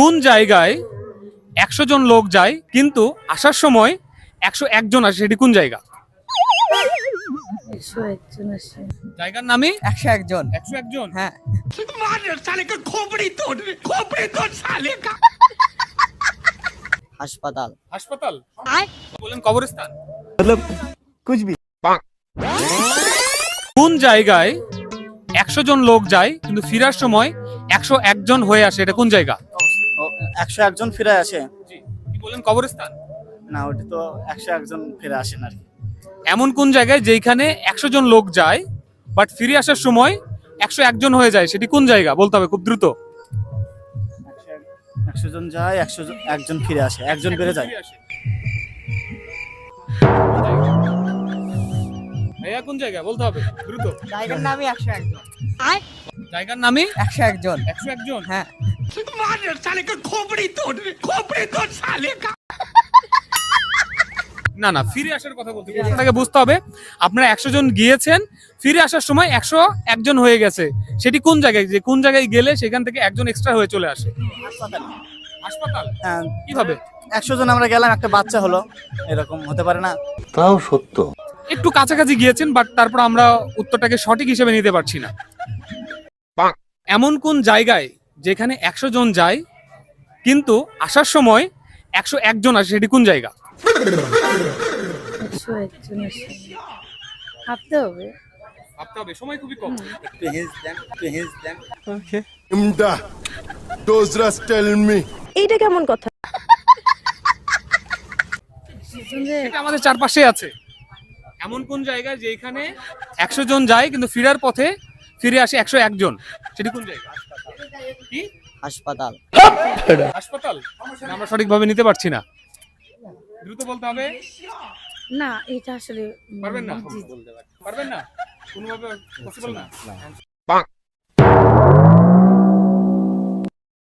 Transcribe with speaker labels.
Speaker 1: কোন জায়গায় 100 জন লোক যায় কিন্তু আসার সময় 101 জন আসে, সেটি কোন জায়গা?
Speaker 2: 101 জন আসে।
Speaker 1: জায়গার নামই
Speaker 3: 101 জন।
Speaker 1: 101 জন।
Speaker 3: হ্যাঁ, হাসপাতাল।
Speaker 1: হাসপাতাল বলেন, কবরস্থান।
Speaker 3: कुछ भी।
Speaker 1: কোন জায়গায় 100 জন লোক যায় কিন্তু ফেরার সময় 101 জন হয়ে আসে, এটা কোন জায়গা?
Speaker 4: 101 জন ফিরে আসে
Speaker 1: জি, কি বলেন, কবরস্থান।
Speaker 4: না, ওটা তো 101 জন ফিরে আসেন আর কি।
Speaker 1: এমন কোন জায়গায় যেখানে 100 জন লোক যায় বাট ফিরে আসার সময় 101 জন হয়ে যায়, সেটি কোন জায়গা বলতে হবে খুব দ্রুত।
Speaker 4: 100 জন যায়, 101 জন ফিরে আসে, একজন বেড়ে যায়।
Speaker 1: ফিরে আসে। ভাইয়া কোন জায়গা বলতে হবে দ্রুত।
Speaker 3: জায়গার নামই 101 জন।
Speaker 1: জায়গার নামই
Speaker 3: 101 জন।
Speaker 1: 101 জন।
Speaker 3: হ্যাঁ,
Speaker 1: না না, ফিরে আসার কথা বলতে প্রশ্নটাকে বুঝতে হবে। আপনারা 100 জন গিয়েছেন, ফিরে আসার সময় 101 জন হয়ে গেছে, সেটি কোন জায়গায়, যে কোন জায়গায় গেলে সেখান থেকে একজন এক্সট্রা হয়ে চলে আসে?
Speaker 4: হাসপাতাল।
Speaker 1: হাসপাতাল।
Speaker 4: হ্যাঁ,
Speaker 1: কিভাবে?
Speaker 4: 100 জন আমরা গেলাম, একটা বাচ্চা হলো, এরকম হতে পারে না?
Speaker 5: তাও সত্য।
Speaker 1: একটু কাছাকাছি গিয়েছেন, বাট তারপর আমরা উত্তরটাকে সঠিক হিসেবে নিতে পারছি না। এমন কোন জায়গায় যেখানে 100 জন যায় কিন্তু আসার সময় 101 জন আসে, সেটি কোন জায়গা?
Speaker 2: 101 জন আসে। ভাবতে হবে।
Speaker 1: ভাবতে হবে, সময় খুবই কম।
Speaker 4: একটু হিন্স দেন।
Speaker 6: Imda. Those just tell me.
Speaker 7: এইটা কেমন কথা?
Speaker 1: এটা আমাদের চারপাশে আছে। এমন কোন জায়গা যেখানে 100 জন যায় কিন্তু ফেরার পথে ফিরে আসে 101 জন, সেটি কোন জায়গা? কি?
Speaker 3: হাসপাতাল।
Speaker 1: হাসপাতাল। না, আমরা সঠিকভাবে নিতে পারছি না, দ্রুত বলতে হবে।
Speaker 2: না, এটা আসলে
Speaker 1: পারবেন না?
Speaker 2: জি,
Speaker 1: পারবেন না, কোনোভাবে পসিবল না।